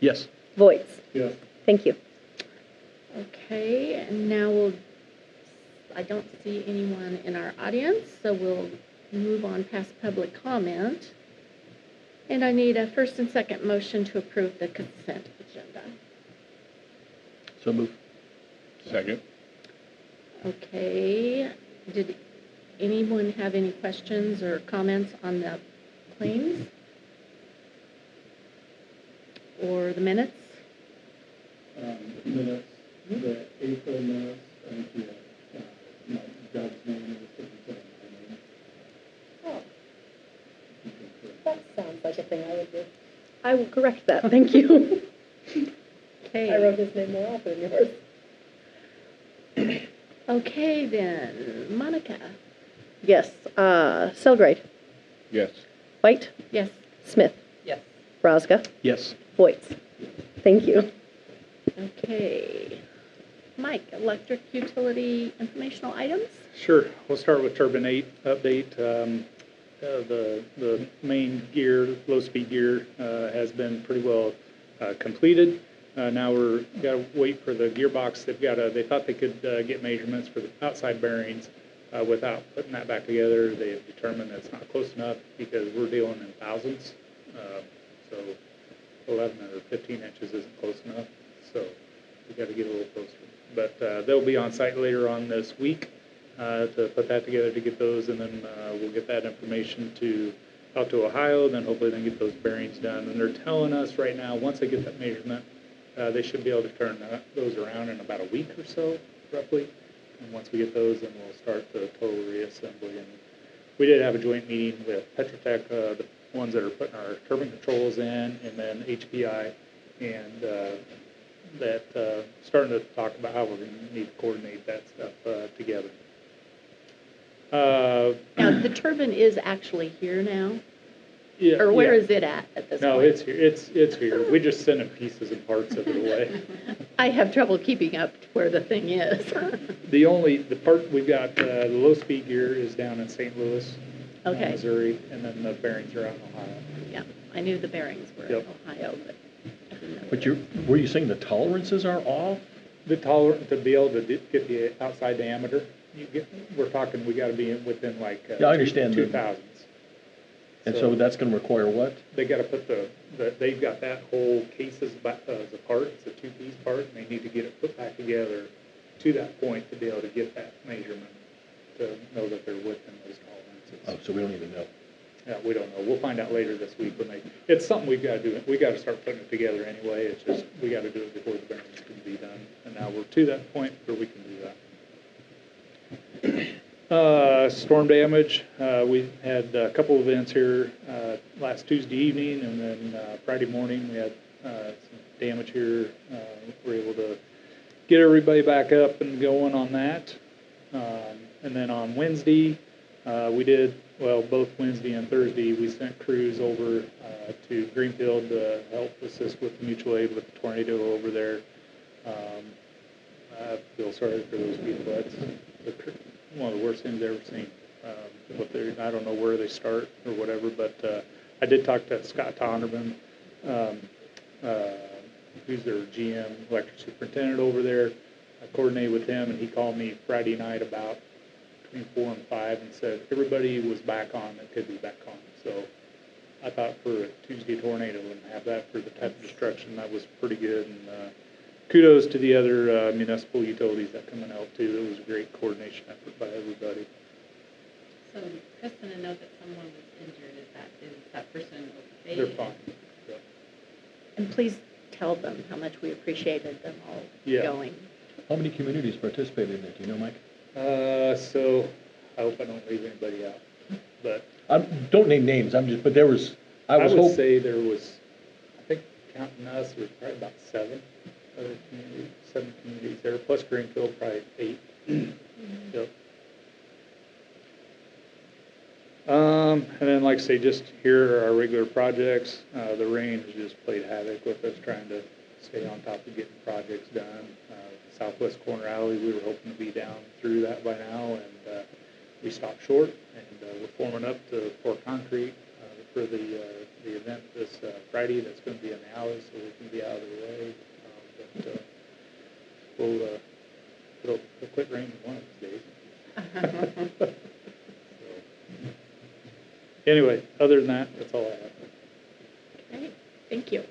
Yes. Voights? Yes. Thank you. Okay, and now I don't see anyone in our audience, so we'll move on past public comment. And I need a first and second motion to approve the consent agenda. So move. Second. Okay, did anyone have any questions or comments on the claims? Or the minutes? Minutes, the April minutes, I think you have, Doug's name is the name. Oh, that sounds like a thing I would do. I will correct that, thank you. Okay. I wrote his name more often than yours. Okay, then, Monica? Yes, Selgrade, Yes. White, Yes. Smith, Yes. Rosga, Yes. Voights. Thank you. Okay. Mike, electric utility informational items? Sure. We'll start with Turbine 8 update. The main gear, low-speed gear, has been pretty well completed. Now we're got to wait for the gearbox. They thought they could get measurements for the outside bearings without putting that back together. They have determined that's not close enough because we're dealing in thousandths. So 11 or 15 inches isn't close enough. So we got to get a little closer. But they'll be on site later on this week to put that together to get those, and then we'll get that information out to Ohio. Then hopefully they can get those bearings done. And they're telling us right now, once they get that measurement, they should be able to turn those around in about a week or so, roughly. And once we get those, then we'll start the total reassembly. And we did have a joint meeting with Petrotech, the ones that are putting our turbine controls in, and then HPI, and that starting to talk about how we're going to need to coordinate that stuff together. Now, the turbine is actually here now? Yeah, Or where yeah. is it at this point? No, it's here. It's here. We just send pieces and parts of it away. I have trouble keeping up where the thing is. The part we've got, the low-speed gear is down in St. Louis, Okay. Missouri, and then the bearings are out in Ohio. Yeah, I knew the bearings were Yep. in Ohio, but I didn't know. But were you saying the tolerances are off? The tolerant to be able to get the outside diameter, we're talking we got to be within like Yeah, I understand. 2000s. And so that's going to require what? They got to put they've got that whole case as a part. It's a two-piece part, and they need to get it put back together to that point to be able to get that measurement to know that they're within those tolerances. Oh, so we don't even know. Yeah, we don't know. We'll find out later this week when it's something we've got to do. We got to start putting it together anyway. It's just, we got to do it before the bearings can be done. And now we're to that point where we can do that. Storm damage. We had a couple events here last Tuesday evening, and then Friday morning we had some damage here. We were able to get everybody back up and going on that. And then on Wednesday, both Wednesday and Thursday, we sent crews over to Greenfield to help assist with mutual aid with the tornado over there. I feel sorry for those people. That's one of the worst things I've ever seen. I don't know where they start or whatever, but I did talk to Scott Tonderman, who's their GM electric superintendent over there. I coordinated with him, and he called me Friday night about between 4 and 5 and said everybody was back on that could be back on. So I thought for a Tuesday tornado and have that for the type of destruction, that was pretty good. And kudos to the other municipal utilities that come and help too. It was a great coordination effort by everybody. So Chris didn't know that someone was injured. Is that person okay? They're fine. Yeah. And please tell them how much we appreciated them all going. How many communities participated in it? Do you know, Mike? So I hope I don't leave anybody out. But Don't name names. But there was. I would say there was, I think counting us, there was probably about 7 other communities, 7 communities there, plus Greenfield, probably 8. Yep. And then, like I say, just here are our regular projects. The rain has just played havoc with us trying to stay on top of getting projects done. Southwest Corner Alley, we were hoping to be down through that by now, and we stopped short, and we're forming up to pour concrete. for the event this Friday. That's going to be in the alley, so we can be out of the way. It'll quit raining one of these days. So, anyway, other than that, that's all I have. Okay, thank you.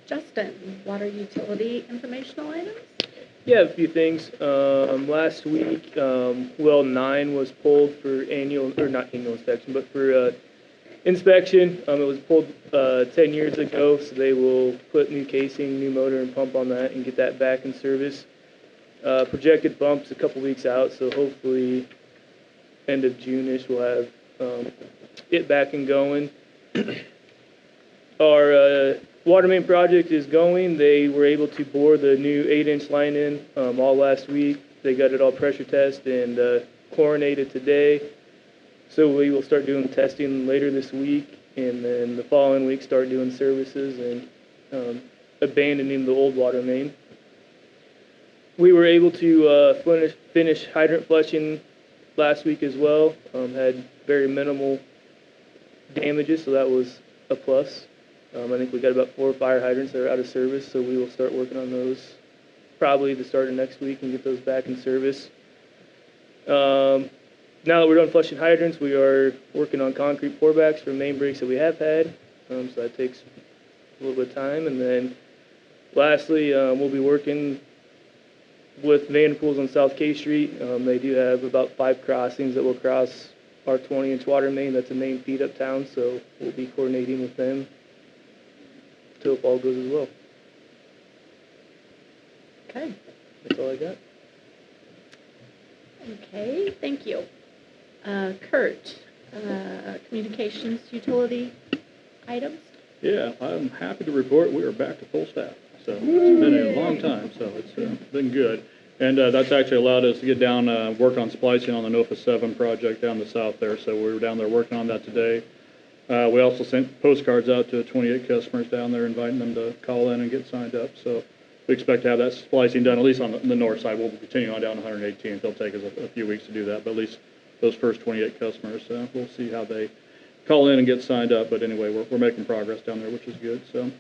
Justin, water utility informational items? Yeah, a few things. Last week, well 9 was pulled for annual, or not annual inspection, but for inspection. It was pulled 10 years ago, so they will put new casing, new motor and pump on that and get that back in service. Projected bump's a couple weeks out, so hopefully end of June-ish we'll have it back and going. Our water main project is going. They were able to bore the new 8-inch line in all last week. They got it all pressure tested and chlorinated today. So we will start doing testing later this week, and then the following week start doing services and abandoning the old water main. We were able to finish hydrant flushing last week as well. Had very minimal damages, so that was a plus. I think we got about 4 fire hydrants that are out of service, so we will start working on those probably the start of next week and get those back in service. Now that we're done flushing hydrants, we are working on concrete pourbacks for main breaks that we have had, so that takes a little bit of time. And then lastly, we'll be working with Vanderpools on South K Street. They do have about 5 crossings that will cross our 20-inch water main. That's a main feed uptown, so we'll be coordinating with them till fall goes as well. Okay. That's all I got. Okay, thank you. Kurt, communications utility items? Yeah, I'm happy to report we are back to full staff. So it's been a long time, so it's been good. And that's actually allowed us to get down, work on splicing on the NOFA 7 project down the south there. So we were down there working on that today. We also sent postcards out to 28 customers down there, inviting them to call in and get signed up. So we expect to have that splicing done, at least on the north side. We'll continue on down 118th. It'll take us a few weeks to do that, but at least those first 28 customers, we'll see how they call in and get signed up. But anyway, we're making progress down there, which is good. So,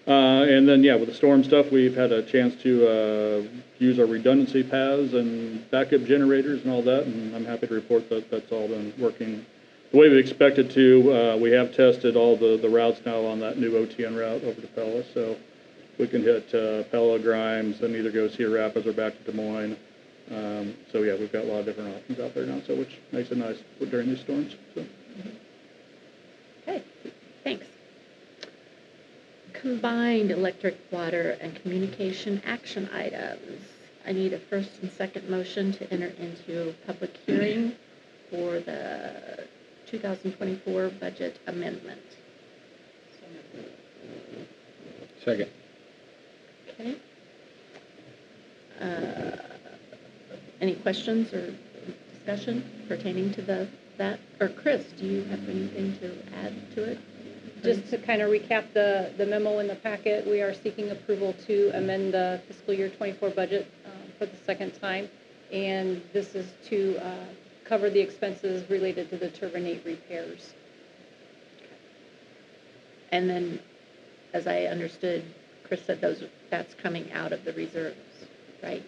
and then, yeah, with the storm stuff, we've had a chance to use our redundancy paths and backup generators and all that, and I'm happy to report that that's all been working the way we expected to. We have tested all the routes now on that new OTN route over to Pella, so we can hit Pella, Grimes, and either go Cedar Rapids or back to Des Moines. So yeah, we've got a lot of different options out there now, so which makes it nice during these storms. So. Okay, thanks. Combined electric, water, and communication action items. I need a first and second motion to enter into public hearing for the 2024 budget amendment. Second. Okay. Any questions or discussion pertaining to that? Or Chris, do you have anything to add to it? Just to kind of recap the memo in the packet, we are seeking approval to amend the fiscal year 24 budget for the second time. And this is to cover the expenses related to the turbine 8 repairs. And then, as I understood, Chris said that's coming out of the reserves, right?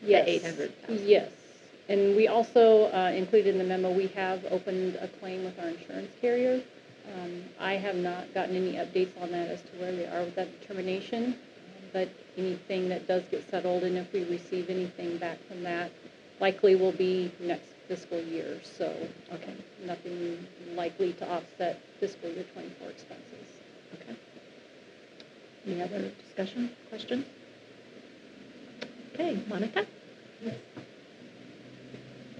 Yes. The 800,000. Yes. And we also included in the memo, we have opened a claim with our insurance carrier. I have not gotten any updates on that as to where they are with that determination, but anything that does get settled, and if we receive anything back from that, likely will be next fiscal year. So, okay, nothing likely to offset fiscal year 24 expenses. Okay. Any other discussion, questions? Okay, Monica?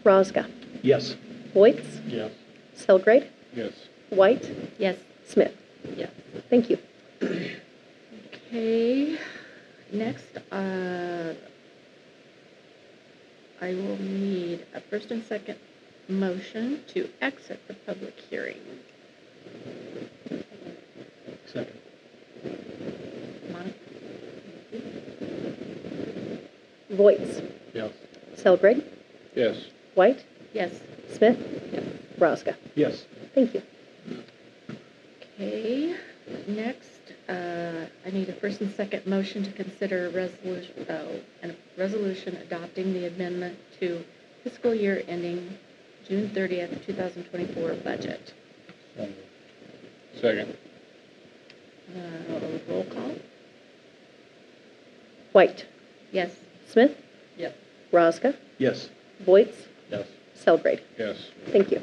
Rosga. Yes. Voights. Yes. Selgrade. Yes. White. Yes. Smith. Yes. Thank you. Okay, next, I will need a first and second motion to exit the public hearing. Second. Monica? Voights. Yes. Selgrade. Yes. White. Yes. Smith. Rosga. Yes. Thank you. first and second motion to consider a resolution adopting the amendment to fiscal year ending June 30th, 2024 budget. Second. Roll call? White, Yes. Smith, Yes. Rosca, Yes. Voight, Yes. Celebrate. Yes. Thank you.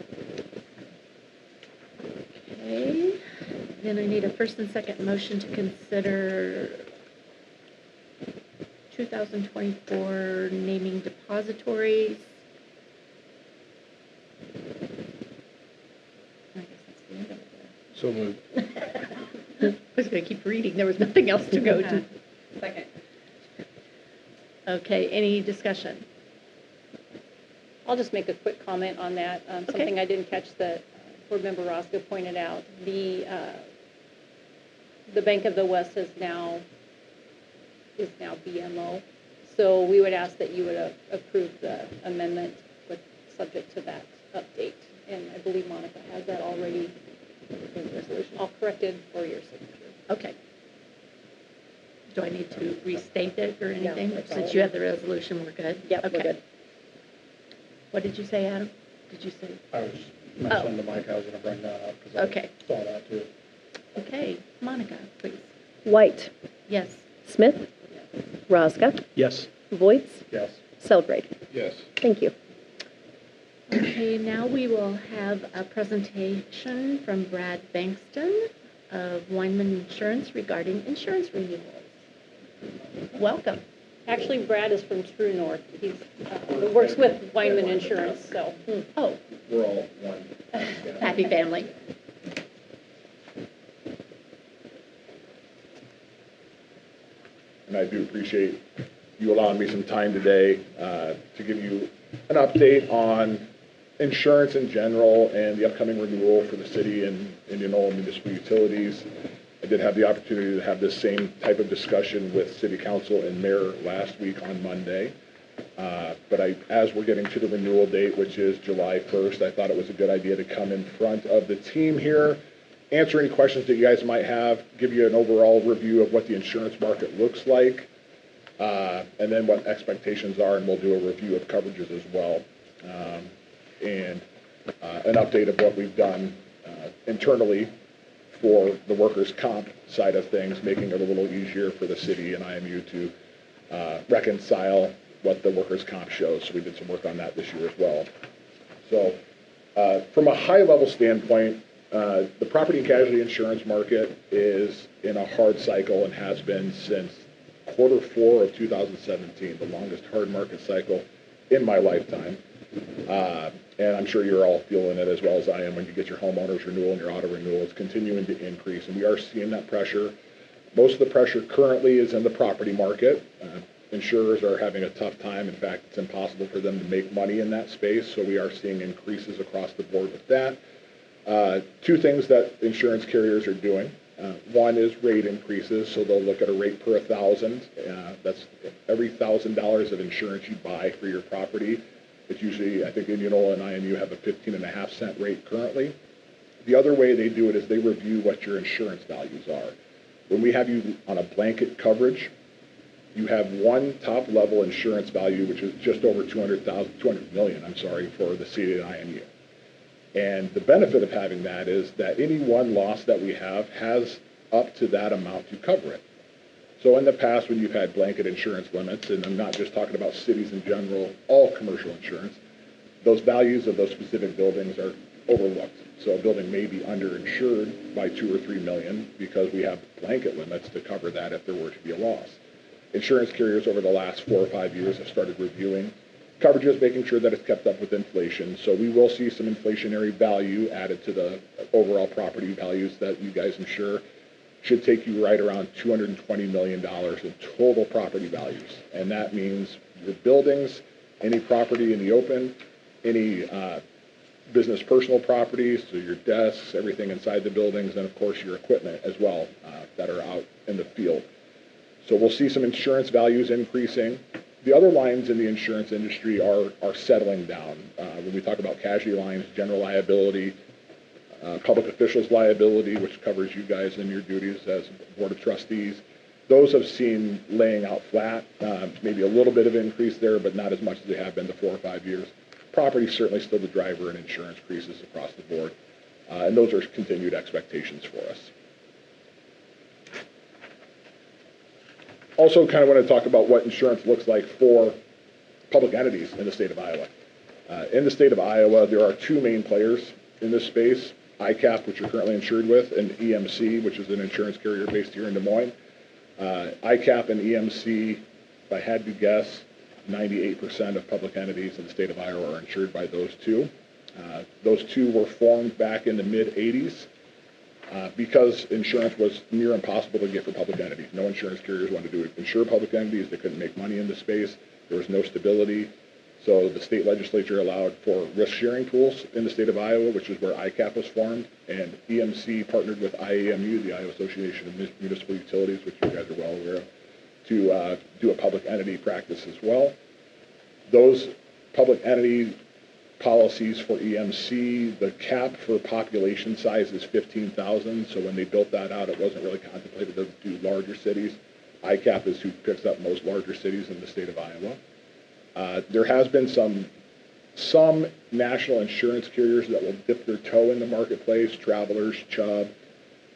Okay, then I need a first and second motion to consider 2024 naming depositories. I guess that's the end of it So moved. there. I was going to keep reading, there was nothing else to go to. Second. Okay, any discussion? I'll just make a quick comment on that. Something I didn't catch that Board Member Roscoe pointed out. The Bank of the West is now BMO. So we would ask that you would approve the amendment with subject to that update. And I believe Monica has that already in the resolution, all corrected for your signature. Okay. Do I need to restate it or No, anything? that's all. Since you have the resolution, we're good? Yep, we're Okay. good. What did you say, Adam? Did you say? I was mentioning to Mike, I was gonna bring that up, because Okay. I saw that too. Okay, Monica, please. White, Yes. Smith, Rosca, Yes. Voight, Yes. Celebrate. Yes. Thank you. Okay, now we will have a presentation from Brad Bankston of Weinman Insurance regarding insurance renewals. Welcome. Actually, Brad is from True North. He works with Weinman Insurance, so. Oh, We're all one. happy family. And I do appreciate you allowing me some time today to give you an update on insurance in general and the upcoming renewal for the city and Indianola Municipal Utilities. I did have the opportunity to have this same type of discussion with City Council and Mayor last week on Monday. But as we're getting to the renewal date, which is July 1st, I thought it was a good idea to come in front of the team here, answer any questions that you guys might have, give you an overall review of what the insurance market looks like, and then what expectations are, and we'll do a review of coverages as well, and an update of what we've done internally for the workers' comp side of things, making it a little easier for the city and IMU to reconcile what the workers' comp shows. So we did some work on that this year as well. So from a high-level standpoint, the property and casualty insurance market is in a hard cycle and has been since Q4 of 2017, the longest hard market cycle in my lifetime. And I'm sure you're all feeling it as well as I am when you get your homeowner's renewal and your auto renewal. It's continuing to increase, and we are seeing that pressure. Most of the pressure currently is in the property market. Insurers are having a tough time. In fact, it's impossible for them to make money in that space, so we are seeing increases across the board with that. Two things that insurance carriers are doing. One is rate increases, so they'll look at a rate per 1,000. That's every $1,000 of insurance you buy for your property. It's usually, I think Indianola and IMU have a 15.5-cent rate currently. The other way they do it is they review what your insurance values are. When we have you on a blanket coverage, you have one top level insurance value, which is just over $200 million, for the city and IMU. And the benefit of having that is that any one loss that we have has up to that amount to cover it. So in the past, when you've had blanket insurance limits, and I'm not just talking about cities in general, all commercial insurance, those values of those specific buildings are overlooked. So a building may be underinsured by $2 or $3 million because we have blanket limits to cover that if there were to be a loss. Insurance carriers over the last 4 or 5 years have started reviewing coverages, making sure that it's kept up with inflation. So we will see some inflationary value added to the overall property values that you guys insure. Should take you right around $220 million in total property values. And that means your buildings, any property in the open, any business personal properties, so your desks, everything inside the buildings, and of course your equipment as well that are out in the field. So we'll see some insurance values increasing. The other lines in the insurance industry are settling down. When we talk about casualty lines, general liability, public officials liability, which covers you guys in your duties as Board of Trustees, Those have seen laying out flat, maybe a little bit of increase there, but not as much as they have been the 4 or 5 years. Property is certainly still the driver in insurance increases across the board, and those are continued expectations for us. Also kind of want to talk about what insurance looks like for public entities in the state of Iowa. In the state of Iowa, there are two main players in this space, ICAP, which you're currently insured with, and EMC, which is an insurance carrier based here in Des Moines. ICAP and EMC, if I had to guess, 98% of public entities in the state of Iowa are insured by those two. Those two were formed back in the mid-'80s because insurance was near impossible to get for public entities. No insurance carriers wanted to insure public entities. They couldn't make money in the space. There was no stability. So the state legislature allowed for risk-sharing pools in the state of Iowa, which is where ICAP was formed, and EMC partnered with IAMU, the Iowa Association of Municipal Utilities, which you guys are well aware of, to do a public entity practice as well. Those public entity policies for EMC, the cap for population size is 15,000, so when they built that out, it wasn't really contemplated to do larger cities. ICAP is who picks up most larger cities in the state of Iowa. There has been some national insurance carriers that will dip their toe in the marketplace, Travelers, Chubb.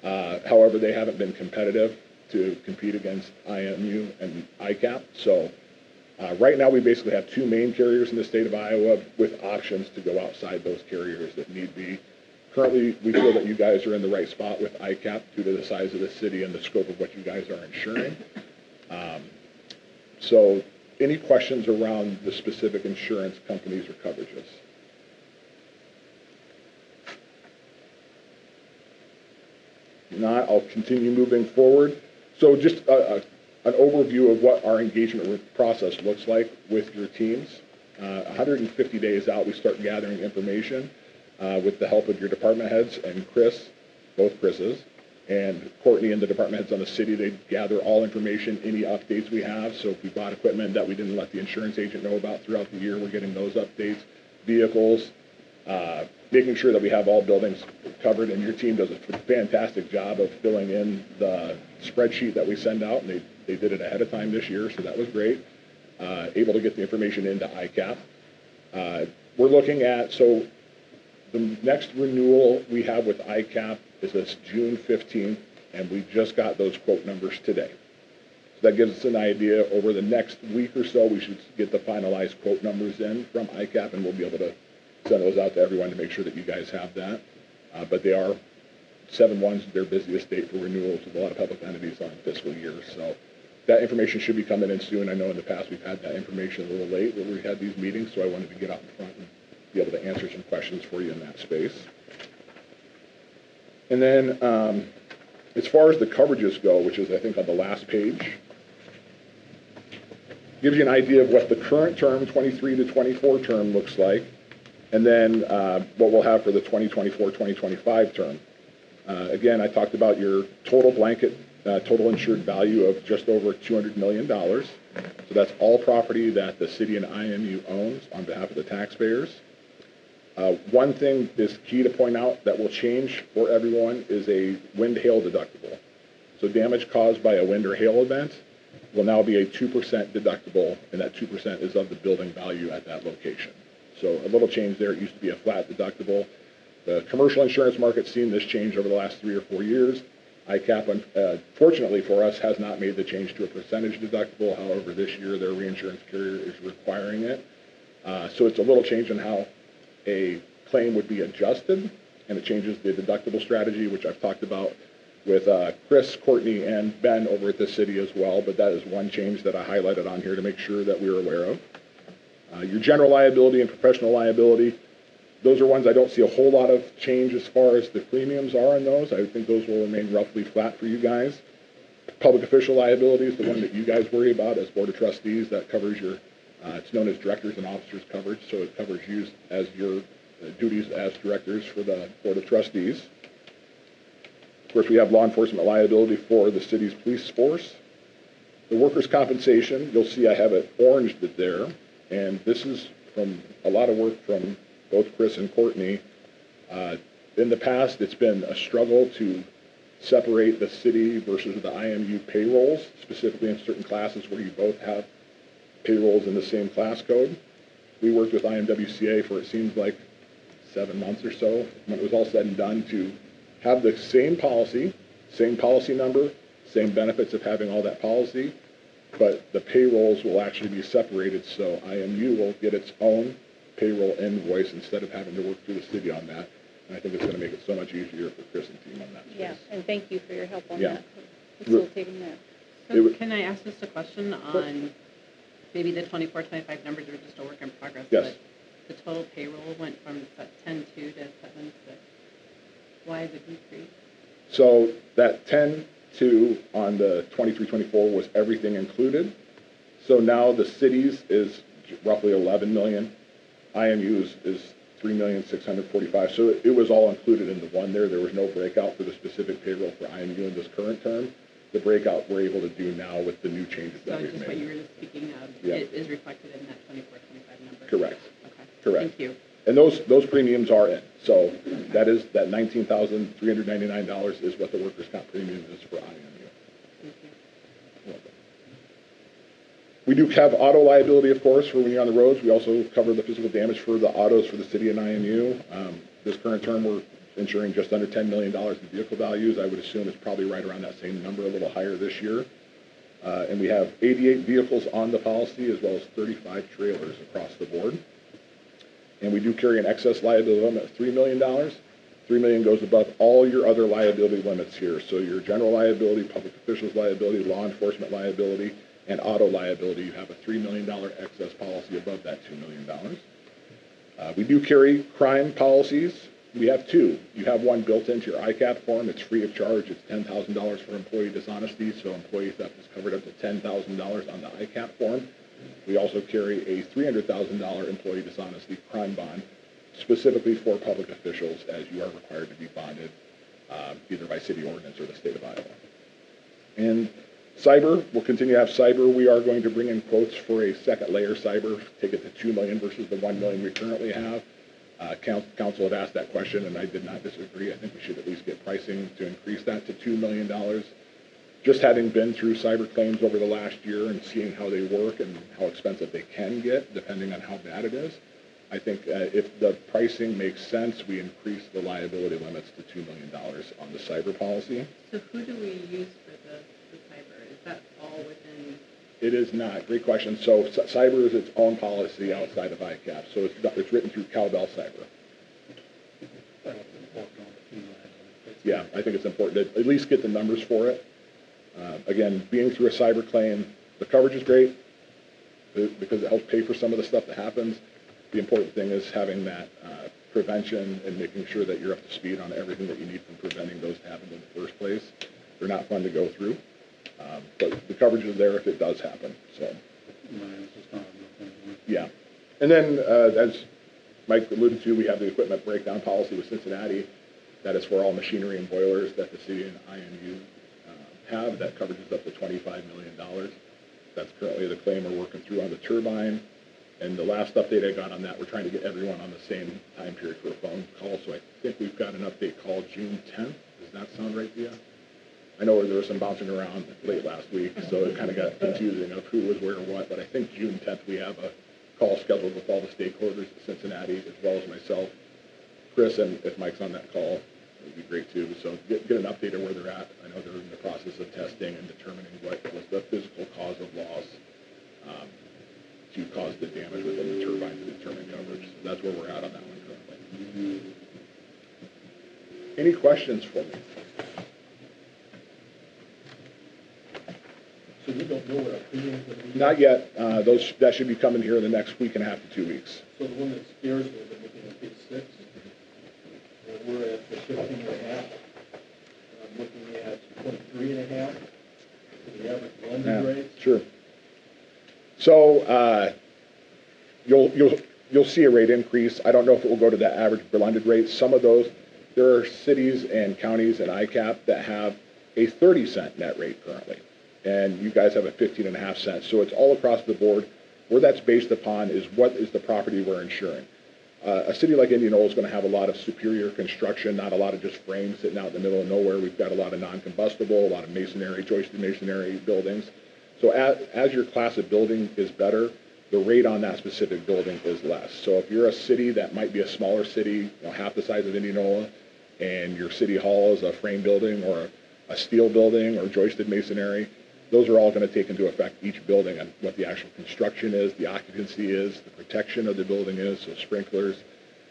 However, they haven't been competitive to compete against IMU and ICAP. So right now we basically have two main carriers in the state of Iowa with options to go outside those carriers if need be. Currently, we feel that you guys are in the right spot with ICAP due to the size of the city and the scope of what you guys are insuring. So any questions around the specific insurance companies or coverages? If not, I'll continue moving forward. So just an overview of what our engagement process looks like with your teams. 150 days out, we start gathering information with the help of your department heads and Chris, both Chris's, and Courtney and the department heads on the city. They gather all information, any updates we have. So if we bought equipment that we didn't let the insurance agent know about throughout the year, we're getting those updates. Vehicles, making sure that we have all buildings covered, and your team does a fantastic job of filling in the spreadsheet that we send out, and they did it ahead of time this year, so that was great. Able to get the information into ICAP. We're looking at, so the next renewal we have with ICAP is this June 15th, and we just got those quote numbers today. So that gives us an idea. Over the next week or so, we should get the finalized quote numbers in from ICAP, and we'll be able to send those out to everyone to make sure that you guys have that. But they are 7/1's their busiest date for renewals with a lot of public entities on fiscal years. So that information should be coming in soon. I know in the past we've had that information a little late when we had these meetings, so I wanted to get out in front and be able to answer some questions for you in that space. And then as far as the coverages go, which is I think on the last page, gives you an idea of what the current term, 23 to 24 term looks like, and then what we'll have for the 2024-2025 term. Again, I talked about your total blanket, total insured value of just over $200 million. So that's all property that the city and IMU owns on behalf of the taxpayers. One thing is key to point out that will change for everyone is a wind-hail deductible. So damage caused by a wind or hail event will now be a 2% deductible, and that 2% is of the building value at that location. So a little change there. It used to be a flat deductible. The commercial insurance market's seen this change over the last 3 or 4 years. ICAP, fortunately for us, has not made the change to a percentage deductible. However, this year their reinsurance carrier is requiring it. So it's a little change in how a claim would be adjusted, and it changes the deductible strategy, which I've talked about with Chris, Courtney, and Ben over at the city as well, but that is one change that I highlighted on here to make sure that we're aware of. Your general liability and professional liability, those are ones I don't see a whole lot of change as far as the premiums are on those. I think those will remain roughly flat for you guys. Public official liability is the one that you guys worry about as Board of Trustees. That covers your, it's known as directors and officers coverage, so it covers you as your duties as directors for the Board of Trustees. Of course, we have law enforcement liability for the city's police force. The workers' compensation, you'll see I have it oranged there, and this is from a lot of work from both Chris and Courtney. In the past, it's been a struggle to separate the city versus the IMU payrolls, specifically in certain classes where you both have payrolls in the same class code. We worked with IMWCA for, it seems like, 7 months or so, when it was all said and done, to have the same policy number, same benefits of having all that policy, but the payrolls will actually be separated, so IMU will get its own payroll invoice instead of having to work through the city on that. And I think it's going to make it so much easier for Chris and team on that space. Yeah, and thank you for your help on Yeah. that, facilitating that. So can I ask just a question on maybe the 24, 25 numbers are just a work in progress? Yes. But the total payroll went from 10.2 to 7.6. Why is it decreased? So that 10.2 on the 23-24 was everything included. So now the cities is roughly 11 million. IMU is 3,645,000. So it was all included in the one there. There was no breakout for the specific payroll for IMU in this current term. The breakout we're able to do now with the new changes So that we've just made. what you were just speaking of, Yeah. it is reflected in that 24, 25 number? Correct. Okay. Correct. Thank you. And those premiums are in. So that is, that $19,399 is what the workers' comp premium is for IMU. Thank you. We do have auto liability, of course, for when you're on the roads. We also cover the physical damage for the autos for the city and IMU. This current term, we're insuring just under $10 million in vehicle values. I would assume it's probably right around that same number, a little higher this year. And we have 88 vehicles on the policy, as well as 35 trailers across the board. And we do carry an excess liability limit of $3 million. $3 million goes above all your other liability limits here. So your general liability, public officials liability, law enforcement liability, and auto liability, you have a $3 million excess policy above that $2 million. We do carry crime policies. We have two. You have one built into your ICAP form. It's free of charge. It's $10,000 for employee dishonesty, so employee theft is covered up to $10,000 on the ICAP form. We also carry a $300,000 employee dishonesty crime bond, specifically for public officials, as you are required to be bonded either by city ordinance or the state of Iowa. And cyber, we'll continue to have cyber. We are going to bring in quotes for a second layer cyber, take it to $2 million versus the $1 million we currently have. Council had asked that question, and I did not disagree. I think we should at least get pricing to increase that to $2 million. Just having been through cyber claims over the last year and seeing how they work and how expensive they can get, depending on how bad it is, I think if the pricing makes sense, we increase the liability limits to $2 million on the cyber policy. So who do we use for the cyber? Is that all within? It is not. Great question. So cyber is its own policy outside of ICAP. So it's written through Cowbell Cyber. Yeah, I think it's important to at least get the numbers for it. Again, being through a cyber claim, the coverage is great because it helps pay for some of the stuff that happens. The important thing is having that prevention and making sure that you're up to speed on everything that you need from preventing those to happen in the first place. They're not fun to go through, but the coverage is there if it does happen. So, yeah. And then, as Mike alluded to, we have the equipment breakdown policy with Cincinnati. That is for all machinery and boilers that the city and IMU have. That coverages up to $25 million. That's currently the claim we're working through on the turbine. And the last update I got on that, we're trying to get everyone on the same time period for a phone call. So I think we've got an update called June 10th. Does that sound right to you? I know there was some bouncing around late last week, so it kind of got confusing of who was where or what. But I think June 10th we have a call scheduled with all the stakeholders at Cincinnati, as well as myself, Chris, and if Mike's on that call, it would be great too. So get an update on where they're at. I know they're in the process of testing and determining what was the physical cause of loss to cause the damage within the turbine to determine coverage. So that's where we're at on that one currently. Any questions for me? So we don't know what our premium is going to be? Not yet. That should be coming here in the next week and a half to 2 weeks. So the one that scares me is I'm looking at page 6. We're at the 15.5. I'm looking at 23.5 for the average blended rate. Sure. So you'll see a rate increase. I don't know if it will go to the average blended rate. Some of those, there are cities and counties and ICAP that have a 30-cent net rate currently, and you guys have a 15.5 cents. So it's all across the board. Where that's based upon is what is the property we're insuring. A city like Indianola is going to have a lot of superior construction, not a lot of just frames sitting out in the middle of nowhere. We've got a lot of non-combustible, a lot of masonry, joisted masonry buildings. So as your class of building is better, the rate on that specific building is less. So if you're a city that might be a smaller city, half the size of Indianola, and your city hall is a frame building or a steel building or joisted masonry, those are all going to take into effect each building and what the actual construction is, the occupancy is, the protection of the building is, so sprinklers.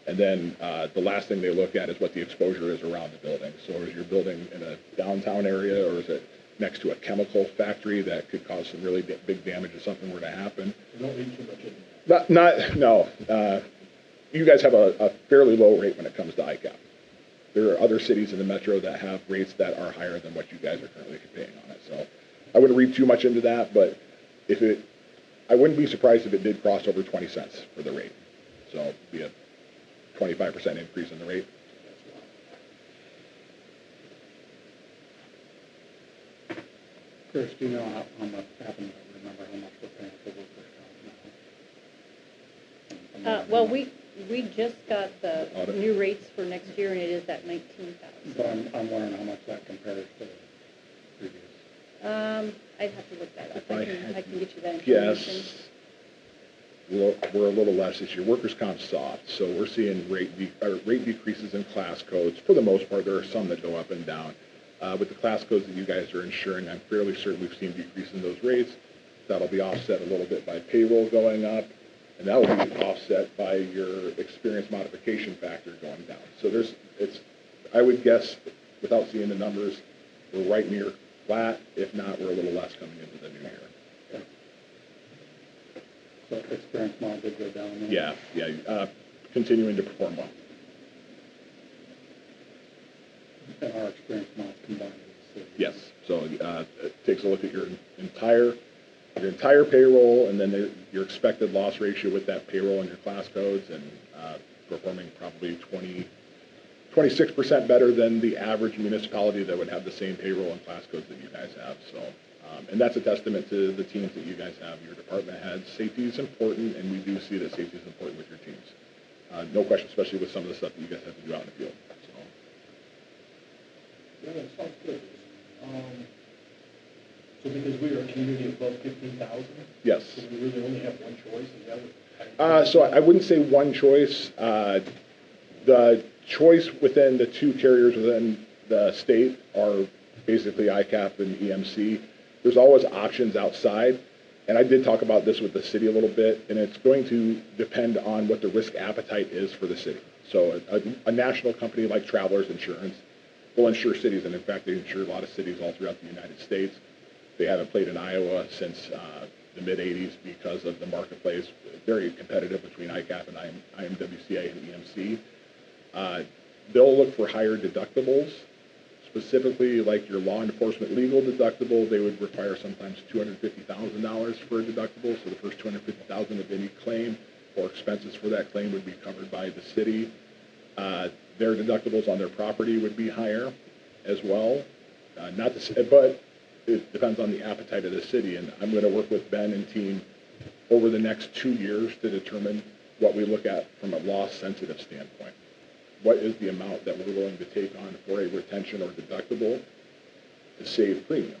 And then the last thing they look at is what the exposure is around the building. So is your building in a downtown area, or is it next to a chemical factory that could cause some really big damage if something were to happen? You don't need too much in that. No. You guys have a fairly low rate when it comes to ICAP. There are other cities in the metro that have rates that are higher than what you guys are currently paying on it. So I wouldn't read too much into that, but I wouldn't be surprised if it did cross over 20 cents for the rate. So it'd be a 25% increase in the rate. Chris, do you know how much happened? Remember how much we're paying for workers' comp now? Well, we just got the Audit. new rates for next year, and it is at 19,000. But I'm wondering how much that compares to previous. I'd have to look that up. If I I can had get you that information. Yes. We're a little less this year. Workers' comp's soft, so we're seeing rate decreases in class codes. For the most part, there are some that go up and down. With the class codes that you guys are insuring, I'm fairly certain we've seen decrease in those rates. That'll be offset a little bit by payroll going up, and that will be offset by your experience modification factor going down. So I would guess, without seeing the numbers, we're right near flat. If not, we're a little less coming into the new year. Okay. So experience mod did go down then? Yeah, continuing to perform well. And our experience mods combined with the city? Yes, so it takes a look at your entire payroll, and then your expected loss ratio with that payroll and your class codes, and performing probably 26% better than the average municipality that would have the same payroll and class codes that you guys have. So, and that's a testament to the teams that you guys have, your department heads. Safety is important, and we do see that safety is important with your teams. No question, especially with some of the stuff that you guys have to do out in the field. Yeah, that sounds good. So because we are a community above 15,000? Yes. So we really only have one choice, is that what? So I wouldn't say one choice. The choice within the two carriers within the state are basically ICAP and EMC. There's always options outside, and I did talk about this with the city a little bit, and it's going to depend on what the risk appetite is for the city. So a national company like Travelers Insurance will insure cities, and in fact, they insure a lot of cities all throughout the United States. They haven't played in Iowa since the mid-'80s because of the marketplace, very competitive between ICAP and IMWCA and EMC. They'll look for higher deductibles, specifically like your law enforcement legal deductible. They would require sometimes $250,000 for a deductible, so the first $250,000 of any claim or expenses for that claim would be covered by the city. Their deductibles on their property would be higher as well. But it depends on the appetite of the city, and I'm going to work with Ben and team over the next 2 years to determine what we look at from a loss-sensitive standpoint. What is the amount that we're willing to take on for a retention or deductible to save premium?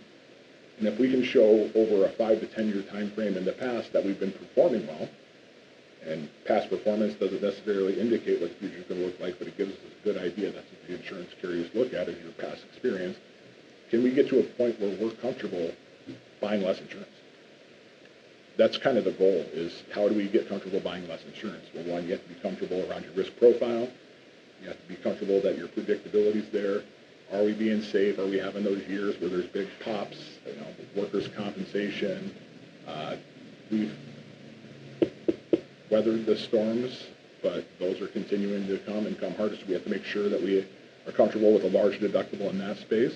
And if we can show over a 5 to 10 year time frame in the past that we've been performing well, and past performance doesn't necessarily indicate what the future is going to look like, but it gives us a good idea. That's what the insurance carriers look at, is your past experience. Can we get to a point where we're comfortable buying less insurance? That's kind of the goal, is how do we get comfortable buying less insurance? Well, one, you have to be comfortable around your risk profile. You have to be comfortable that your predictability is there. Are we being safe? Are we having those years where there's big pops, workers' compensation? We've weathered the storms, but those are continuing to come and come harder, so we have to make sure that we are comfortable with a large deductible in that space.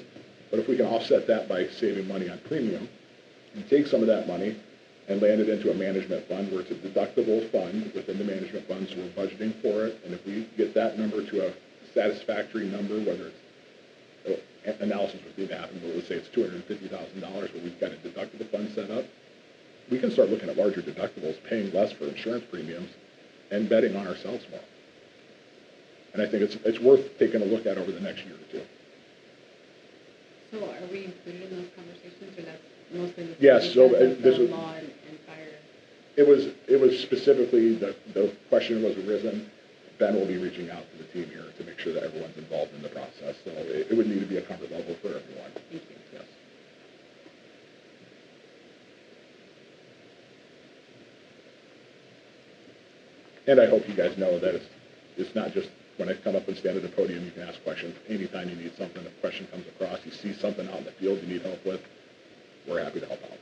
But if we can offset that by saving money on premium, and take some of that money and land it into a management fund where it's a deductible fund within the management fund, so we're budgeting for it, and if we get that number to a satisfactory number, whether it's analysis would need to happen, but let's say it's $250,000 where we've got a deductible fund set up, we can start looking at larger deductibles, paying less for insurance premiums, and betting on ourselves more. And I think it's worth taking a look at over the next year or two. So are we included in those conversations, or that's mostly the Yes, so, because of this the was- law and fire? It was specifically, the question was arisen. Ben will be reaching out to the team here to make sure that everyone's involved in the process. So it would need to be a comfort level for everyone. Thank you. Yes. And I hope you guys know that it's not just when I come up and stand at the podium, you can ask questions. Anytime you need something, if a question comes across, you see something out in the field you need help with, we're happy to help out.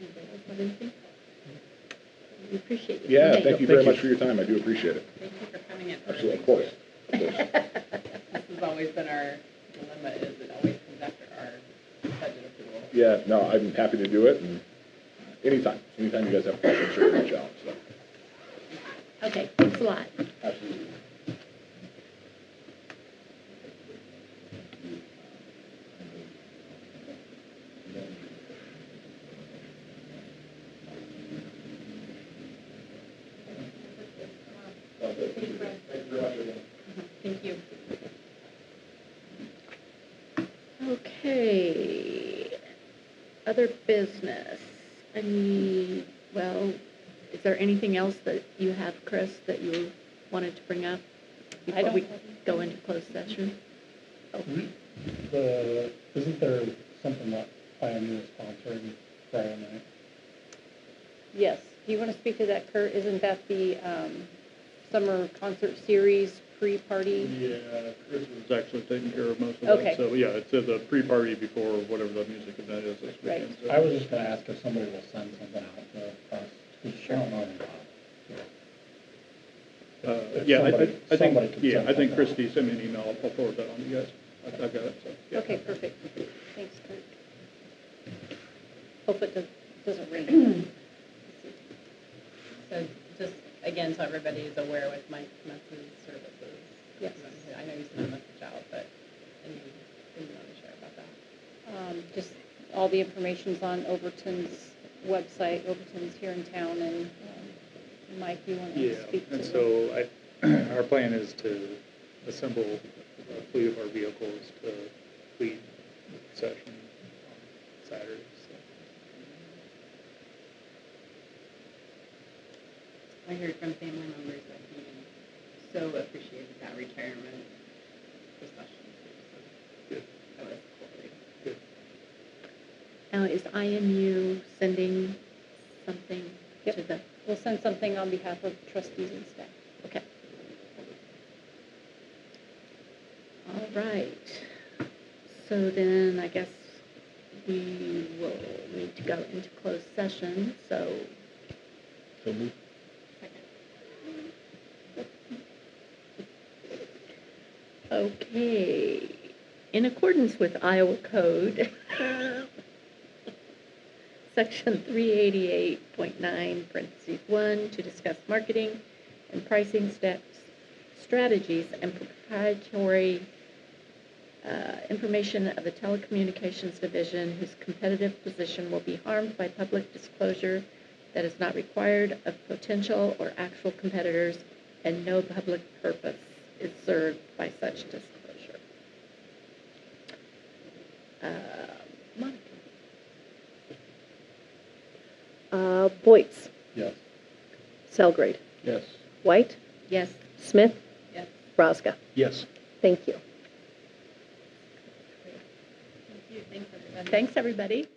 Anybody else have anything? We appreciate you. Yeah, coming. thank you very much for your time. I do appreciate it. Thank you for coming in. Absolutely, of course. Of course. This has always been our dilemma, is it always comes after our budget approval. Yeah, no, I'm happy to do it, and anytime you guys have questions, sure, reach out, so. Okay, thanks a lot. Absolutely. Thank you. Okay, other business. Well, is there anything else that you have, Chris, that you wanted to bring up I before don't we have anything. go into closed session? Isn't there something that IMU is sponsoring Friday night? Yes. Do you want to speak to that, Kurt? Isn't that the summer concert series pre-party? Yeah, Chris was actually taking care of most of Okay. that. So, yeah, it's the pre-party before whatever the music event is this Right. weekend. So- I was just gonna ask if somebody will send something out to us, because I don't know anything about it. Yeah, Somebody I could think send something Christie sent me an email. I'll forward that on to you guys. I've got it, so. yeah. Okay, perfect. Thanks, Kurt. Hope it doesn't rain. So just, again, so everybody is aware with Mike Mess's services. Yes. I know you sent a message out, but anything you want to share about that? Just all the information's on Overton's website. Overton's here in town, and Mike, you want to Yeah, speak to? and so our plan is to assemble a fleet of our vehicles to lead the session on Saturday. So. I heard from family members that he so appreciated that retirement procession. So Good. that was cool. Good. Now, is IMU sending something Yep. to the, We'll send something on behalf of trustees and staff. okay. All right. So then I guess we will need to go into closed session, so. Okay. In accordance with Iowa Code, Section 388.9, parentheses 1, to discuss marketing and pricing steps, strategies, and proprietary information of the Telecommunications Division whose competitive position will be harmed by public disclosure that is not required of potential or actual competitors, and no public purpose is served by such disclosure. Monica? Boyce, Yes. Selgrade, Yes. White, Yes. Smith, Yes. Rosga. Yes. Thank you. Thank you. Thanks, everybody. Thanks, everybody.